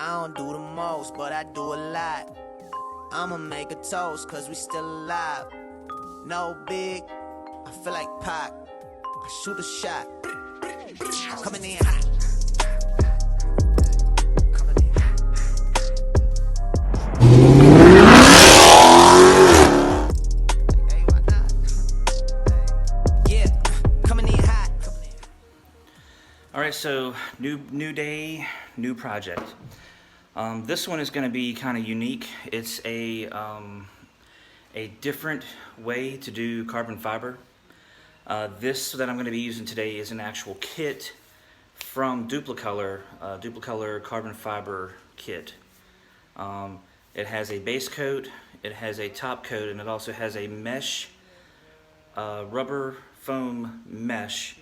I don't do the most, but I do a lot. I'ma make a toast, cause we still alive. No big, I feel like Pac. I shoot a shot. I'm coming in hot. Coming in hot. Hey, why not? Yeah, coming in hot. Alright, so new day, new project. This one is going to be kind of unique. It's a different way to do carbon fiber. This that I'm going to be using today is an actual kit from Duplicolor, Duplicolor carbon fiber kit. It has a base coat, it has a top coat, and it also has a mesh, rubber foam mesh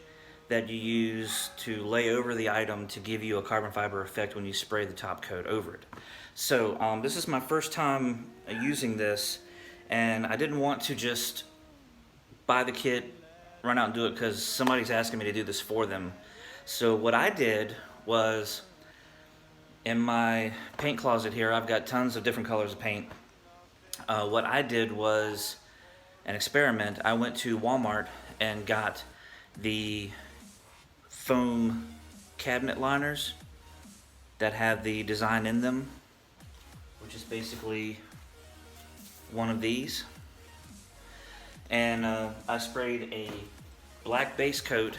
that you use to lay over the item to give you a carbon fiber effect when you spray the top coat over it. So this is my first time using this, and I didn't want to just buy the kit, run out and do it because somebody's asking me to do this for them. So what I did was, in my paint closet here, I've got tons of different colors of paint. What I did was an experiment. I went to Walmart and got the foam cabinet liners that have the design in them, which is basically one of these. And I sprayed a black base coat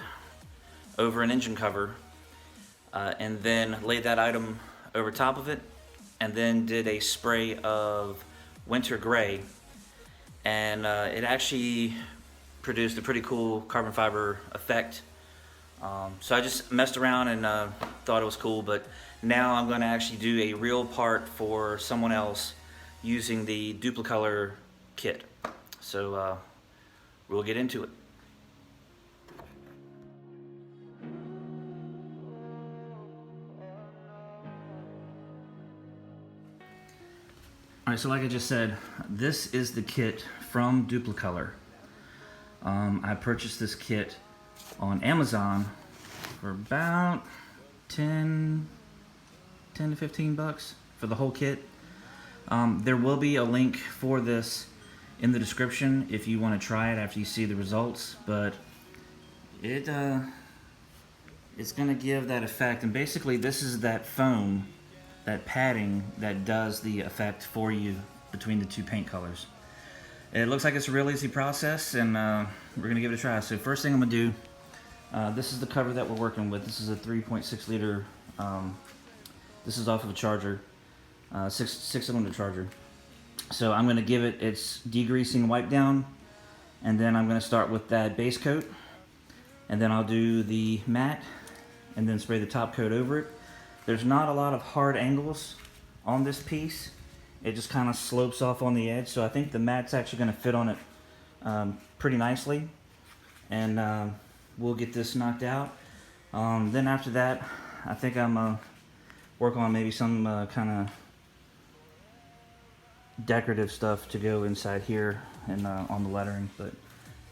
over an engine cover, and then laid that item over top of it, and then did a spray of winter gray, and it actually produced a pretty cool carbon fiber effect. So I just messed around and thought it was cool, but now I'm going to actually do a real part for someone else using the Duplicolor kit. So we'll get into it. Alright, so like I just said, this is the kit from Duplicolor. I purchased this kit on Amazon for about 10 to 15 bucks for the whole kit. There will be a link for this in the description if you want to try it after you see the results, but it's gonna give that effect. And basically this is that foam, that padding that does the effect for you between the two paint colors. It looks like it's a real easy process, and we're gonna give it a try. So first thing I'm gonna do, this is the cover that we're working with. This is a 3.6 liter, this is off of a charger, 6-cylinder charger. So I'm gonna give it its degreasing wipe down, and then I'm gonna start with that base coat, and then I'll do the matte, and then spray the top coat over it. There's not a lot of hard angles on this piece. It just kind of slopes off on the edge, so I think the matte's actually gonna fit on it pretty nicely. And we'll get this knocked out. Then after that, I think I'm work on maybe some kind of decorative stuff to go inside here and on the lettering, but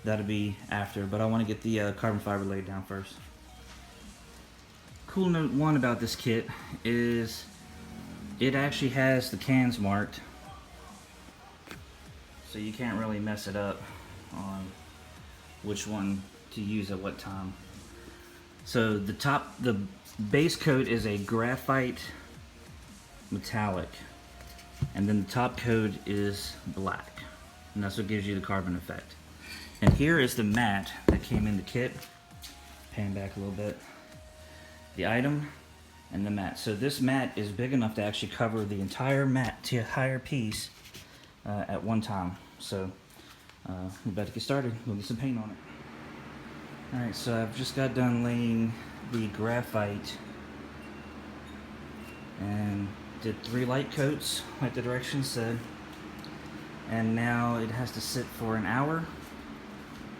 that'll be after. But I want to get the carbon fiber laid down first. Cool note one about this kit is it actually has the cans marked, so you can't really mess it up on which one to use at what time. So the base coat is a graphite metallic, and then the top coat is black, and that's what gives you the carbon effect. And here is the matte that came in the kit. Pan back a little bit. The item and the matte. So this matte is big enough to actually cover the entire entire piece at one time. So we're about to get started. We'll get some paint on it. Alright, so I've just got done laying the graphite and did 3 light coats like the directions said, and now it has to sit for an hour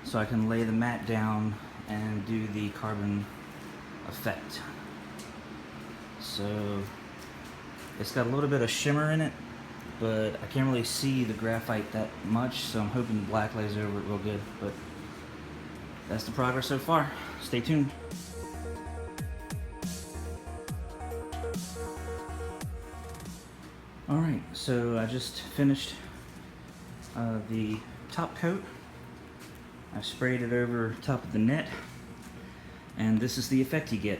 so I can lay the matte down and do the carbon effect. So it's got a little bit of shimmer in it, but I can't really see the graphite that much, so I'm hoping the black lays over it real good. But that's the progress so far. Stay tuned. Alright, so I just finished the top coat. I sprayed it over top of the net, and this is the effect you get.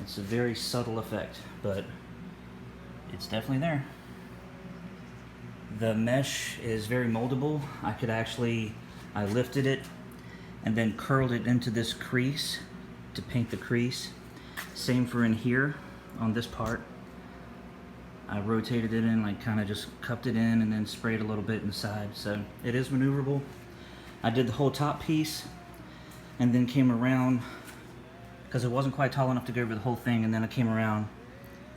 It's a very subtle effect, but it's definitely there. The mesh is very moldable. I lifted it and then curled it into this crease to paint the crease. Same for in here on this part. I rotated it in, like kind of just cupped it in and then sprayed a little bit inside. So it is maneuverable. I did the whole top piece and then came around because it wasn't quite tall enough to go over the whole thing, and then I came around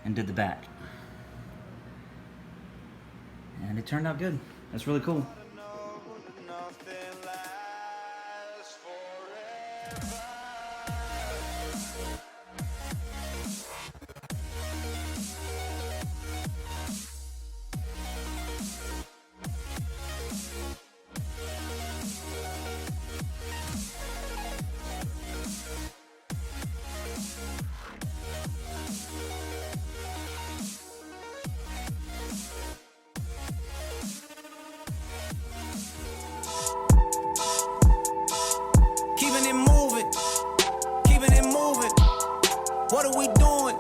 and did the back. And it turned out good. That's really cool. Keeping it moving, keeping it moving. What are we doing?